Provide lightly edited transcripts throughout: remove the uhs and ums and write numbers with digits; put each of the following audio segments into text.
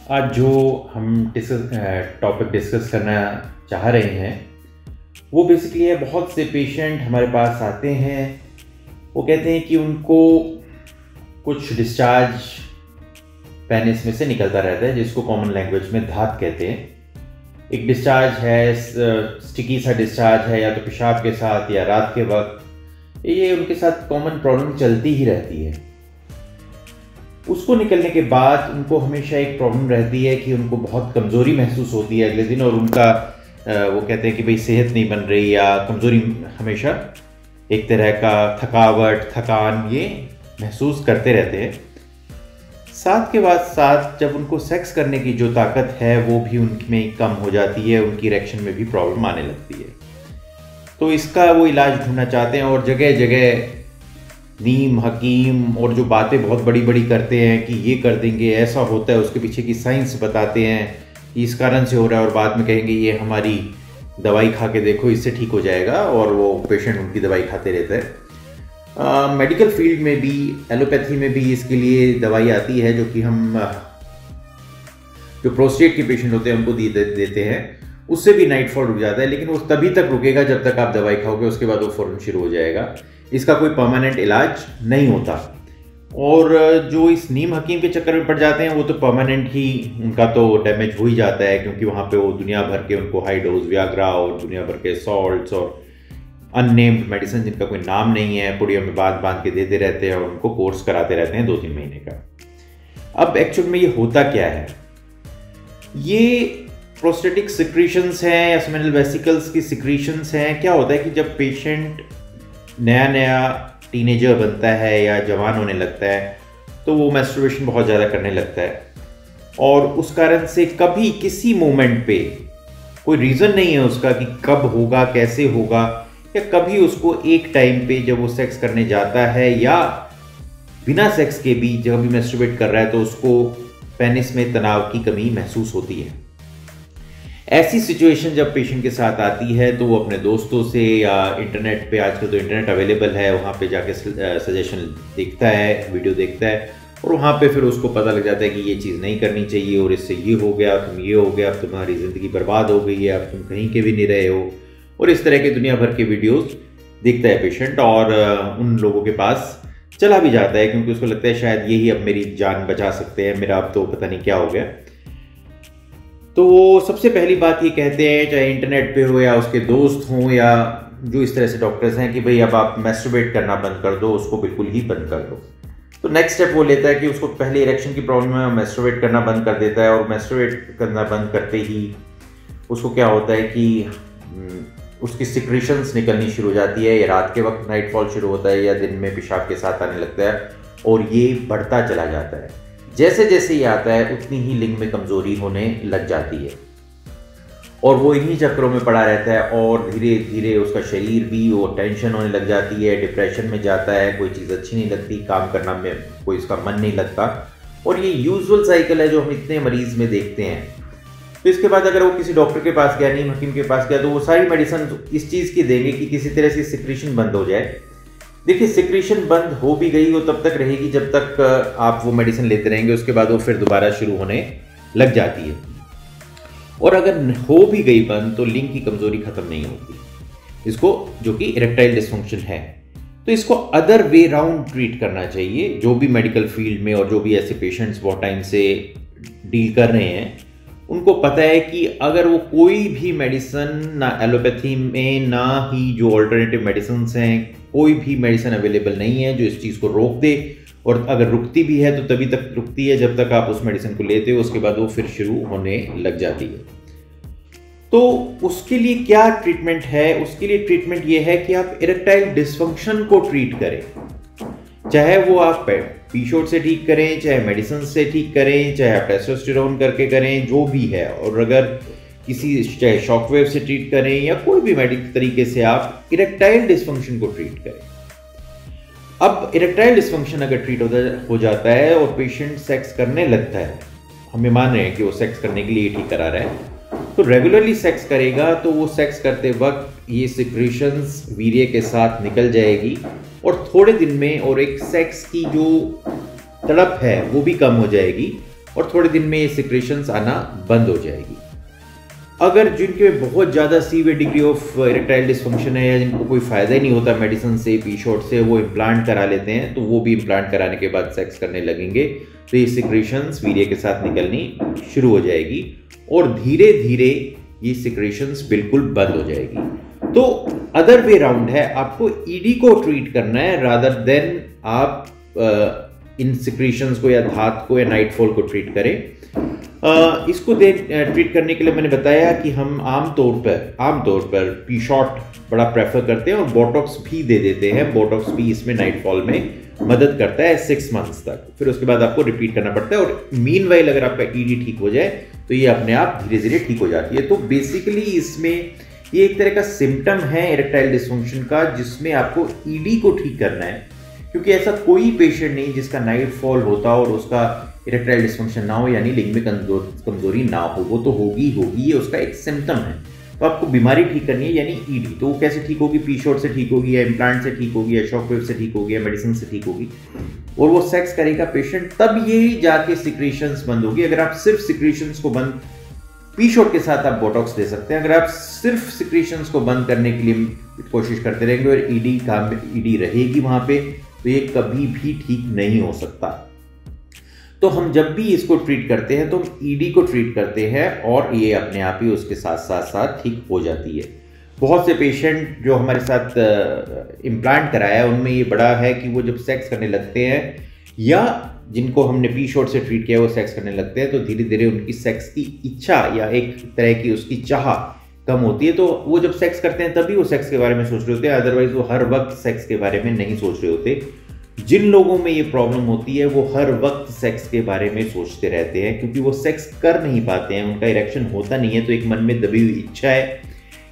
आज जो हम टॉपिक डिस्कस करना चाह रहे हैं वो बेसिकली है, बहुत से पेशेंट हमारे पास आते हैं, वो कहते हैं कि उनको कुछ डिस्चार्ज पेनिस में से निकलता रहता है, जिसको कॉमन लैंग्वेज में धात कहते हैं। एक डिस्चार्ज है, स्टिकी सा डिस्चार्ज है, या तो पेशाब के साथ या रात के वक्त। ये उनके साथ कॉमन प्रॉब्लम चलती ही रहती है। उसको निकलने के बाद उनको हमेशा एक प्रॉब्लम रहती है कि उनको बहुत कमज़ोरी महसूस होती है अगले दिन, और उनका वो कहते हैं कि भाई सेहत नहीं बन रही, या कमज़ोरी, हमेशा एक तरह का थकावट, थकान ये महसूस करते रहते हैं। साथ के बाद साथ जब उनको सेक्स करने की जो ताकत है वो भी उनमें कम हो जाती है, उनकी इरेक्शन में भी प्रॉब्लम आने लगती है। तो इसका वो इलाज ढूंढना चाहते हैं, और जगह जगह नीम हकीम और जो बातें बहुत बड़ी बड़ी करते हैं कि ये कर देंगे, ऐसा होता है, उसके पीछे की साइंस बताते हैं कि इस कारण से हो रहा है, और बाद में कहेंगे ये हमारी दवाई खा के देखो, इससे ठीक हो जाएगा, और वो पेशेंट उनकी दवाई खाते रहता है। मेडिकल फील्ड में भी, एलोपैथी में भी इसके लिए दवाई आती है, जो कि हम जो प्रोस्टेट के पेशेंट होते हैं उनको देते हैं। उससे भी नाइटफॉल रुक जाता है, लेकिन वो तभी तक रुकेगा जब तक आप दवाई खाओगे, उसके बाद वो फौरन शुरू हो जाएगा। इसका कोई परमानेंट इलाज नहीं होता। और जो इस नीम हकीम के चक्कर में पड़ जाते हैं वो तो परमानेंट ही उनका तो डैमेज हो ही जाता है, क्योंकि वहाँ पे वो दुनिया भर के उनको हाई डोज वियाग्रा और दुनिया भर के सॉल्ट्स और अननेम्ड मेडिसिन जिनका कोई नाम नहीं है पुड़ियों में बांध के देते रहते हैं, और उनको कोर्स कराते रहते हैं 2-3 महीने का। अब एक्चुअल में ये होता क्या है? ये प्रोस्टेटिक सिक्रीशंस हैं या सेमिनल वेसिकल्स की सिक्रीशंस हैं। क्या होता है कि जब पेशेंट नया नया टीनेजर बनता है या जवान होने लगता है तो वो मैस्टरबेशन बहुत ज़्यादा करने लगता है, और उस कारण से कभी किसी मोमेंट पे कोई रीज़न नहीं है उसका कि कब होगा, कैसे होगा, या कभी उसको एक टाइम पे जब वो सेक्स करने जाता है या बिना सेक्स के भी जब भी मैस्टरबेट कर रहा है तो उसको पेनिस में तनाव की कमी महसूस होती है। ऐसी सिचुएशन जब पेशेंट के साथ आती है तो वो अपने दोस्तों से या इंटरनेट पे, आजकल तो इंटरनेट अवेलेबल है, वहाँ पे जाके सजेशन देखता है, वीडियो देखता है, और वहाँ पे फिर उसको पता लग जाता है कि ये चीज़ नहीं करनी चाहिए, और इससे ये हो गया, तुम ये हो गया, अब तुम्हारी ज़िंदगी बर्बाद हो गई है, अब तुम कहीं के भी नहीं रहे हो, और इस तरह के दुनिया भर के वीडियोज़ देखता है पेशेंट, और उन लोगों के पास चला भी जाता है, क्योंकि उसको लगता है शायद यही अब मेरी जान बचा सकते हैं, मेरा अब तो पता नहीं क्या हो गया। तो वो सबसे पहली बात ये कहते हैं, चाहे इंटरनेट पे हो या उसके दोस्त हों या जो इस तरह से डॉक्टर्स हैं, कि भाई अब आप मैस्टरबेट करना बंद कर दो, उसको बिल्कुल ही बंद कर दो। तो नेक्स्ट स्टेप वो लेता है कि उसको पहले इरेक्शन की प्रॉब्लम है, मैस्टरबेट करना बंद कर देता है, और मैस्टरबेट करना बंद करते ही उसको क्या होता है कि उसकी सिक्रीशंस निकलनी शुरू हो जाती है, या रात के वक्त नाइटफॉल शुरू होता है, या दिन में पेशाब के साथ आने लगता है, और ये बढ़ता चला जाता है। जैसे जैसे ये आता है उतनी ही लिंग में कमजोरी होने लग जाती है, और वो इन्हीं चक्करों में पड़ा रहता है, और धीरे धीरे उसका शरीर भी, वो टेंशन होने लग जाती है, डिप्रेशन में जाता है, कोई चीज़ अच्छी नहीं लगती, काम करना में कोई इसका मन नहीं लगता, और ये यूजुअल साइकिल है जो हम इतने मरीज में देखते हैं। तो इसके बाद अगर वो किसी डॉक्टर के पास गया, नीम हकीम के पास गया, तो वो सारी मेडिसिन इस चीज़ की देंगे कि किसी तरह से सिक्रीशन बंद हो जाए। देखिए, सिक्रीशन बंद हो भी गई, वो तब तक रहेगी जब तक आप वो मेडिसिन लेते रहेंगे, उसके बाद वो फिर दोबारा शुरू होने लग जाती है। और अगर हो भी गई बंद तो लिंग की कमजोरी खत्म नहीं होती, इसको, जो कि इरेक्टाइल डिसफंक्शन है। तो इसको अदर वे राउंड ट्रीट करना चाहिए, जो भी मेडिकल फील्ड में और जो भी ऐसे पेशेंट्स बहुत टाइम से डील कर रहे हैं उनको पता है कि अगर वो कोई भी मेडिसिन, ना एलोपैथी में ना ही जो ऑल्टरनेटिव मेडिसिन हैं, कोई भी मेडिसिन अवेलेबल नहीं है जो इस चीज़ को रोक दे, और अगर रुकती भी है तो तभी तक रुकती है जब तक आप उस मेडिसिन को लेते हो, उसके बाद वो फिर शुरू होने लग जाती है। तो उसके लिए क्या ट्रीटमेंट है? उसके लिए ट्रीटमेंट ये है कि आप इरेक्टाइल डिसफंक्शन को ट्रीट करें, चाहे वो आप पी-शॉट से ठीक करें, चाहे मेडिसिन से ठीक करें, चाहे आप टेस्टोस्टेरोन करके करें, जो भी है, और अगर किसी, चाहे शॉकवेव से ट्रीट करें या कोई भी मेडिकल तरीके से आप इरेक्टाइल डिसफंक्शन को ट्रीट करें। अब इरेक्टाइल डिसफंक्शन अगर ट्रीट हो जाता है और पेशेंट सेक्स करने लगता है, हमें मान रहे हैं कि वो सेक्स करने के लिए ठीक करा रहा है, तो रेगुलरली सेक्स करेगा तो वो सेक्स करते वक्त ये सिक्रीशंस वीर्य के साथ निकल जाएगी, और थोड़े दिन में, और एक सेक्स की जो तड़प है वो भी कम हो जाएगी, और थोड़े दिन में ये सिक्रेशंस आना बंद हो जाएगी। अगर जिनके बहुत ज़्यादा severe degree of erectile dysfunction है या जिनको कोई फ़ायदा ही नहीं होता मेडिसिन से, पी शॉर्ट से, वो इम्प्लांट करा लेते हैं, तो वो भी इम्प्लांट कराने के बाद सेक्स करने लगेंगे तो ये सिक्रेशंस वीर्य के साथ निकलनी शुरू हो जाएगी और धीरे धीरे ये सिक्रेशंस बिल्कुल बंद हो जाएगी। तो अदर वे राउंड है, आपको ईडी को ट्रीट करना है रादर देन आप इन सिक्रेशंस को या धात को या नाइटफॉल को ट्रीट करें। इसको ट्रीट करने के लिए मैंने बताया कि हम आमतौर पर पी शॉट बड़ा प्रेफर करते हैं और बोटॉक्स भी दे देते हैं। बोटॉक्स भी इसमें नाइटफॉल में मदद करता है 6 मंथ्स तक, फिर उसके बाद आपको रिपीट करना पड़ता है। और मीनवाइल अगर आपका ईडी ठीक हो जाए तो ये अपने आप धीरे धीरे ठीक हो जाती है। तो बेसिकली इसमें ये एक तरह का सिम्टम है इरेक्टाइल डिसफंक्शन का, जिसमें आपको ईडी को ठीक करना है, क्योंकि ऐसा कोई पेशेंट नहीं जिसका नाइटफॉल होता और उसका इरेक्टाइल डिसफंक्शन ना हो, यानी लिंग में कमजोरी ना हो। वो तो होगी, ये उसका एक सिम्टम है। तो आपको बीमारी ठीक करनी है यानी ईडी। तो वो कैसे ठीक होगी? पी शॉट से ठीक होगी, या इम्प्लांट से ठीक होगी, या शॉक वेव से ठीक होगी, या मेडिसिन से ठीक होगी। और वो सेक्स करेगा पेशेंट, तब ये जाके सिक्रेशंस बंद होगी। अगर आप सिर्फ सिक्रेशंस को बंद, पी शॉट के साथ आप बोटॉक्स दे सकते हैं। अगर आप सिर्फ सिक्रेशंस को बंद करने के लिए कोशिश करते रहेंगे और ईडी रहेगी वहां पे, तो ये कभी भी ठीक नहीं हो सकता। तो हम जब भी इसको ट्रीट करते हैं तो हम ईडी को ट्रीट करते हैं और ये अपने आप ही उसके साथ ठीक हो जाती है। बहुत से पेशेंट जो हमारे साथ इम्प्लांट कराया है उनमें ये बड़ा है कि वो जब सेक्स करने लगते हैं या जिनको हमने पी शॉट से ट्रीट किया वो सेक्स करने लगते हैं, तो धीरे धीरे उनकी सेक्स की इच्छा या एक तरह की उसकी चाह कम होती है। तो वो जब सेक्स करते हैं तभी वो सेक्स के बारे में सोच रहे होते हैं, अदरवाइज वो हर वक्त सेक्स के बारे में नहीं सोच रहे होते। जिन लोगों में ये प्रॉब्लम होती है वो हर वक्त सेक्स के बारे में सोचते रहते हैं, क्योंकि वो सेक्स कर नहीं पाते हैं, उनका इरेक्शन होता नहीं है, तो एक मन में दबी हुई इच्छा है।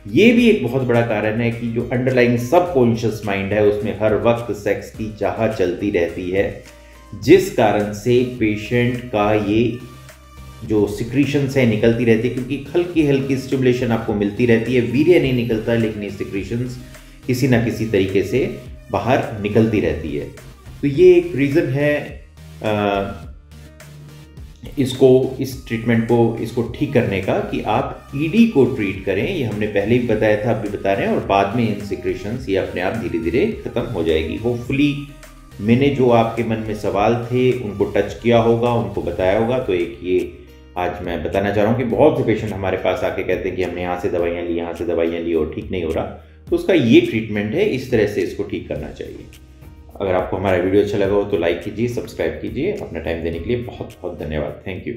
ये भी एक बहुत बड़ा कारण है कि जो अंडरलाइंग सबकॉन्शियस माइंड है उसमें हर वक्त सेक्स की चाह चलती रहती है, जिस कारण से पेशेंट का ये जो सिक्रीशंस है निकलती रहती है, क्योंकि हल्की हल्की स्टिमुलेशन आपको मिलती रहती है। वीर्य नहीं निकलता, लेकिन ये सिक्रीशंस किसी ना किसी तरीके से बाहर निकलती रहती है। तो ये एक रीज़न है इस ट्रीटमेंट को इसको ठीक करने का, कि आप ईडी को ट्रीट करें। ये हमने पहले भी बताया था, अब भी बता रहे हैं, और बाद में इन सिक्रेशंस ये अपने आप धीरे धीरे खत्म हो जाएगी। होपफुली मैंने जो आपके मन में सवाल थे उनको टच किया होगा, उनको बताया होगा। तो एक ये आज मैं बताना चाह रहा हूँ कि बहुत से पेशेंट हमारे पास आके कहते हैं कि हमने यहाँ से दवाइयाँ ली, यहाँ से दवाइयाँ ली और ठीक नहीं हो रहा। तो उसका ये ट्रीटमेंट है, इस तरह से इसको ठीक करना चाहिए। अगर आपको हमारा वीडियो अच्छा लगा हो तो लाइक कीजिए, सब्सक्राइब कीजिए। अपना टाइम देने के लिए बहुत बहुत धन्यवाद। Thank you.